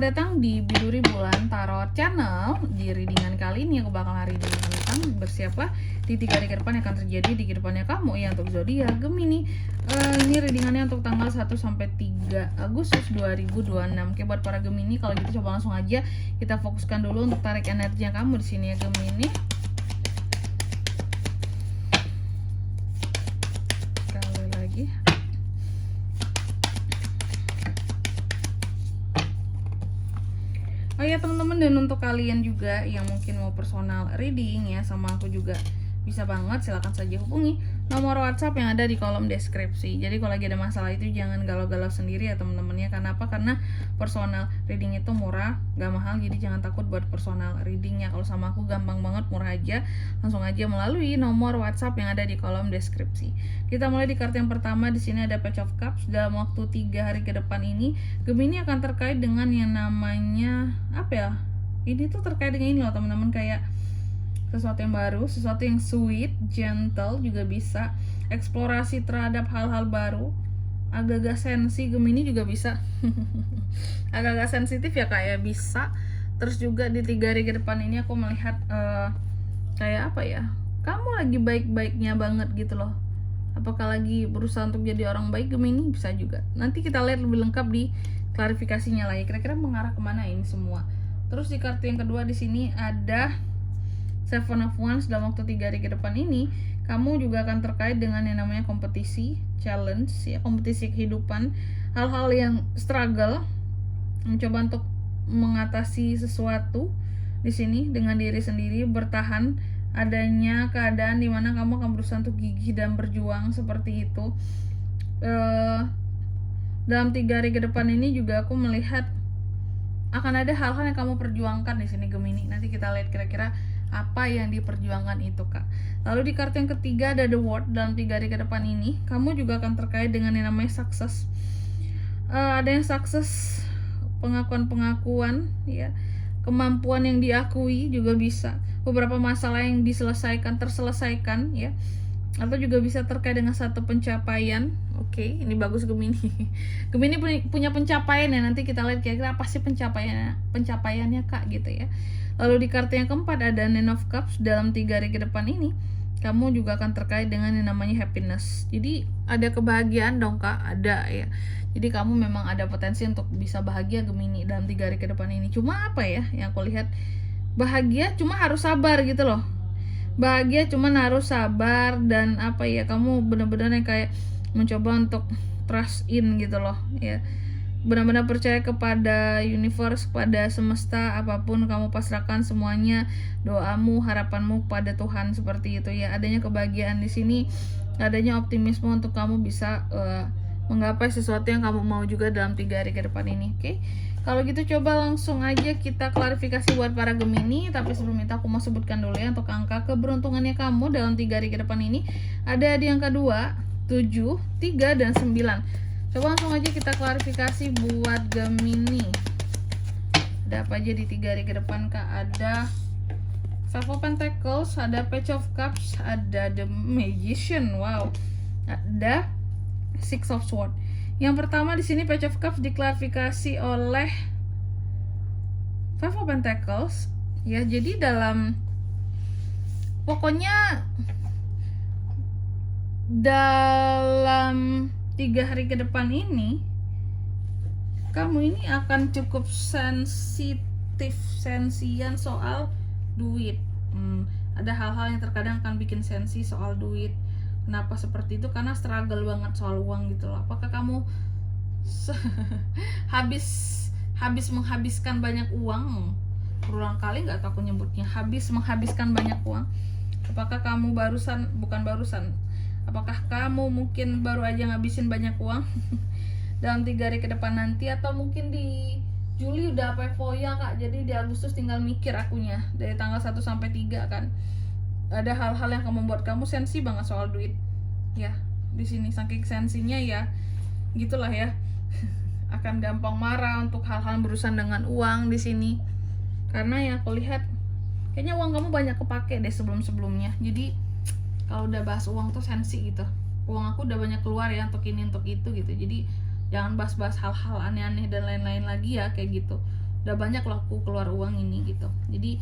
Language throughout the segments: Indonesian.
Selamat datang di Biduri Bulan Tarot Channel. Di readingan kali ini aku bakal reading tentang bersiaplah di 3 hari ke depan yang akan terjadi di kehidupannya kamu ya untuk zodiak Gemini. Ini readingannya untuk tanggal 1 sampai 3 Agustus 2026. Oke, buat para Gemini, kalau gitu coba langsung aja kita fokuskan dulu untuk tarik energinya kamu di sini ya Gemini. Sekali lagi. Oh ya teman-teman, dan untuk kalian juga yang mungkin mau personal reading ya sama aku juga bisa banget, silahkan saja hubungi nomor WhatsApp yang ada di kolom deskripsi. Jadi kalau lagi ada masalah itu jangan galau-galau sendiri ya teman-teman ya. Karena apa? Karena personal reading itu murah, gak mahal, jadi jangan takut buat personal readingnya. Kalau sama aku gampang banget, murah aja, langsung aja melalui nomor WhatsApp yang ada di kolom deskripsi. Kita mulai di kartu yang pertama. Di sini ada Page of Cups. Dalam waktu 3 hari ke depan ini Gemini akan terkait dengan yang namanya apa ya? Ini tuh terkait dengan ini loh teman-teman, kayak sesuatu yang baru, sesuatu yang sweet, gentle juga bisa, eksplorasi terhadap hal-hal baru, agak-agak sensi Gemini juga bisa. Agak-agak sensitif ya kayak bisa. Terus juga di 3 hari ke depan ini aku melihat kayak apa ya, kamu lagi baik-baiknya banget gitu loh. Apakah lagi berusaha untuk jadi orang baik Gemini? Bisa juga. Nanti kita lihat lebih lengkap di klarifikasinya lah ya, kira-kira mengarah kemana ini semua. Terus di kartu yang kedua di sini ada Seven of Wands. Dalam waktu 3 hari ke depan ini kamu juga akan terkait dengan yang namanya kompetisi, challenge ya, kompetisi kehidupan, hal-hal yang struggle, mencoba untuk mengatasi sesuatu di sini dengan diri sendiri, bertahan, adanya keadaan di mana kamu akan berusaha untuk gigih dan berjuang seperti itu. Dalam 3 hari ke depan ini juga aku melihat akan ada hal-hal yang kamu perjuangkan di sini Gemini. Nanti kita lihat kira-kira apa yang diperjuangkan itu Kak. Lalu di kartu yang ketiga ada The World. Dalam 3 hari ke depan ini kamu juga akan terkait dengan yang namanya sukses. Ada yang sukses, pengakuan-pengakuan ya, kemampuan yang diakui juga bisa, beberapa masalah yang terselesaikan ya, atau juga bisa terkait dengan satu pencapaian. Oke, ini bagus Gemini. Gemini punya pencapaian ya, nanti kita lihat kira-kira apa sih pencapaiannya Kak gitu ya. Lalu di kartu yang keempat ada Nine of Cups. Dalam 3 hari ke depan ini kamu juga akan terkait dengan yang namanya happiness. Jadi ada kebahagiaan dong Kak, ada ya. Jadi kamu memang ada potensi untuk bisa bahagia Gemini dalam 3 hari ke depan ini. Cuma apa ya, yang aku lihat bahagia cuma harus sabar gitu loh. Bahagia cuman harus sabar dan apa ya, kamu benar-benar yang kayak mencoba untuk trust in gitu loh ya, benar-benar percaya kepada universe, kepada semesta, apapun kamu pasrahkan semuanya, doamu, harapanmu kepada Tuhan, seperti itu ya. Adanya kebahagiaan di sini, adanya optimisme untuk kamu bisa menggapai sesuatu yang kamu mau juga dalam 3 hari ke depan ini. Oke, kalau gitu coba langsung aja kita klarifikasi buat para Gemini. Tapi sebelum itu aku mau sebutkan dulu ya untuk angka keberuntungannya kamu dalam 3 hari ke depan ini. Ada di angka 2, 7, 3, dan 9. Coba langsung aja kita klarifikasi buat Gemini. Ada apa aja di 3 hari ke depan Kak? Ada Five of Pentacles, ada Page of Cups, ada The Magician, wow, ada Six of Swords. Yang pertama di sini Page of Cups diklarifikasi oleh Five of Pentacles ya. Jadi pokoknya dalam 3 hari ke depan ini kamu ini akan cukup sensian soal duit. Ada hal-hal yang terkadang akan bikin sensi soal duit. Kenapa seperti itu? Karena struggle banget soal uang gitu loh. Apakah kamu habis menghabiskan banyak uang? Berulang kali nggak tahu aku nyebutnya, habis menghabiskan banyak uang. Apakah kamu apakah kamu mungkin baru aja ngabisin banyak uang dalam 3 hari ke depan nanti, atau mungkin di Juli udah foya Kak, jadi di Agustus tinggal mikir akunya dari tanggal 1 sampai 3 kan. Ada hal-hal yang akan membuat kamu sensi banget soal duit ya. Di sini saking sensinya ya gitulah ya. Akan gampang marah untuk hal-hal berurusan dengan uang di sini. Karena ya aku lihat kayaknya uang kamu banyak kepake deh sebelum-sebelumnya. Jadi kalau udah bahas uang tuh sensi gitu. Uang aku udah banyak keluar ya untuk ini untuk itu gitu. Jadi jangan bahas-bahas hal-hal aneh-aneh dan lain-lain lagi ya kayak gitu. udah banyak loh aku keluar uang ini gitu. Jadi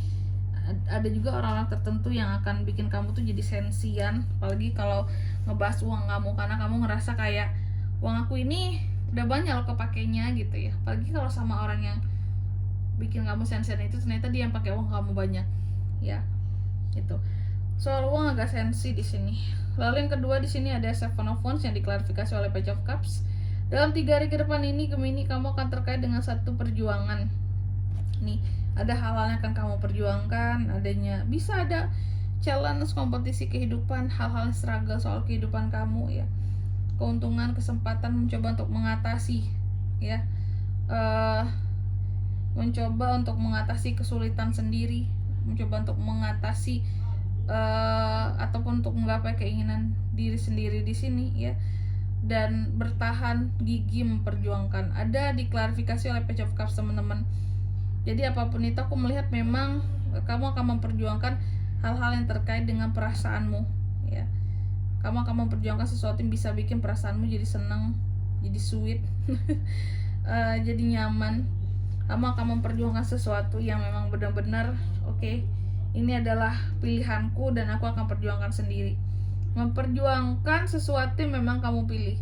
ada juga orang-orang tertentu yang akan bikin kamu tuh jadi sensian, apalagi kalau ngebahas uang kamu, karena kamu ngerasa kayak uang aku ini udah banyak loh kepakainya gitu ya. Apalagi kalau sama orang yang bikin kamu sensian itu ternyata dia yang pakai uang kamu banyak ya. Itu soal uang agak sensi di sini. Lalu yang kedua di sini ada Seven of Wands yang diklarifikasi oleh Page of Cups. Dalam 3 hari ke depan ini Gemini, kamu akan terkait dengan satu perjuangan. Nih, ada hal-hal yang akan kamu perjuangkan, adanya bisa ada challenge, kompetisi kehidupan, hal-hal struggle soal kehidupan kamu ya. Keuntungan, kesempatan mencoba untuk mengatasi ya. Mencoba untuk mengatasi kesulitan sendiri, mencoba untuk mengatasi ataupun untuk menggapai keinginan diri sendiri di sini ya, dan bertahan gigih memperjuangkan. Ada diklarifikasi oleh Page of Cups teman-teman. Jadi apapun itu aku melihat memang kamu akan memperjuangkan hal-hal yang terkait dengan perasaanmu ya. Kamu akan memperjuangkan sesuatu yang bisa bikin perasaanmu jadi senang, jadi sweet, jadi nyaman. Kamu akan memperjuangkan sesuatu yang memang benar-benar oke, ini adalah pilihanku dan aku akan perjuangkan sendiri. Memperjuangkan sesuatu yang memang kamu pilih.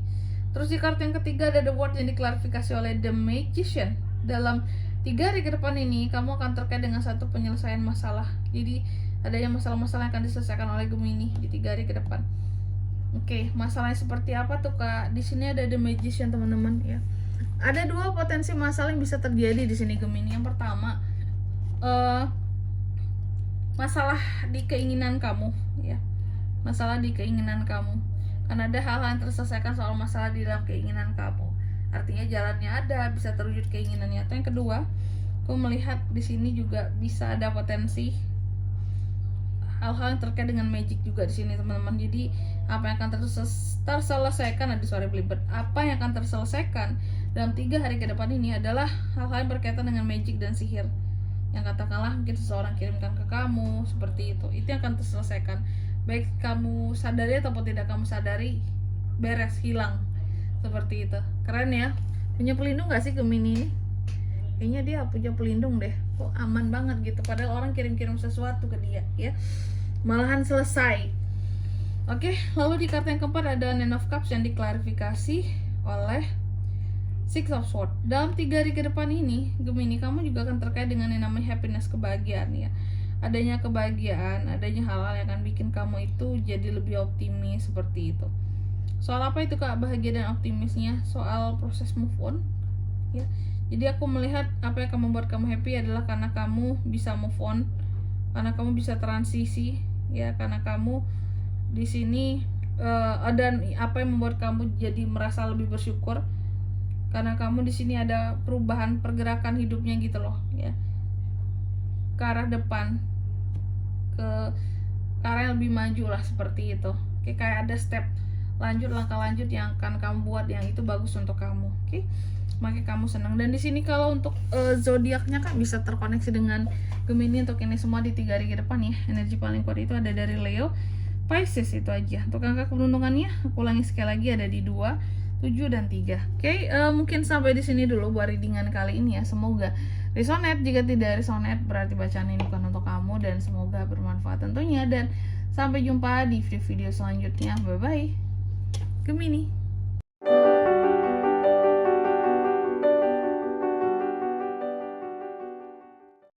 Terus di kartu yang ketiga ada The World yang diklarifikasi oleh The Magician. Dalam 3 hari ke depan ini kamu akan terkait dengan satu penyelesaian masalah. Jadi adanya masalah-masalah yang akan diselesaikan oleh Gemini di 3 hari ke depan. Oke, masalahnya seperti apa tuh Kak? Di sini ada The Magician teman-teman ya. Ada 2 potensi masalah yang bisa terjadi di sini Gemini. Yang pertama, masalah di keinginan kamu ya. Masalah di keinginan kamu. Karena ada hal-hal yang terselesaikan soal masalah di dalam keinginan kamu. Artinya jalannya ada, bisa terwujud keinginannya. Atau yang kedua, aku melihat di sini juga bisa ada potensi hal-hal yang terkait dengan magic juga di sini teman-teman. Jadi apa yang akan terselesaikan, apa yang akan terselesaikan dalam 3 hari ke depan ini adalah hal-hal yang berkaitan dengan magic dan sihir. Yang katakanlah mungkin seseorang kirimkan ke kamu seperti itu yang akan terselesaikan, baik kamu sadari ataupun tidak kamu sadari, beres, hilang seperti itu. Keren ya, punya pelindung gak sih Gemini ini? Kayaknya dia punya pelindung deh, kok aman banget gitu, padahal orang kirim-kirim sesuatu ke dia ya, malahan selesai. Oke, lalu di kartu yang keempat ada Nine of Cups yang diklarifikasi oleh Six of Swords. Dalam 3 hari ke depan ini, Gemini, kamu juga akan terkait dengan yang namanya happiness, kebahagiaan ya. Adanya kebahagiaan, adanya hal-hal yang akan bikin kamu itu jadi lebih optimis seperti itu. Soal apa itu Kak bahagia dan optimisnya? Soal proses move on ya. Jadi aku melihat apa yang akan membuat kamu happy adalah karena kamu bisa move on, karena kamu bisa transisi ya, karena kamu di sini dan apa yang membuat kamu jadi merasa lebih bersyukur karena kamu di sini ada perubahan pergerakan hidupnya gitu loh ya, ke arah depan, ke arah yang lebih maju lah seperti itu. Oke, kayak ada step lanjut, langkah lanjut yang akan kamu buat yang itu bagus untuk kamu. Oke, makanya kamu senang. Dan di sini kalau untuk zodiaknya kan bisa terkoneksi dengan Gemini untuk ini semua di 3 hari ke depan ya. Energi paling kuat itu ada dari Leo, Pisces itu aja. Untuk angka keberuntungannya aku ulangi sekali lagi ada di 2, 7 dan 3. Oke, mungkin sampai di sini dulu buat readingan kali ini ya. Semoga resonate. Jika tidak resonate berarti bacaan ini bukan untuk kamu, dan semoga bermanfaat tentunya, dan sampai jumpa di video-video selanjutnya. Bye bye Gemini.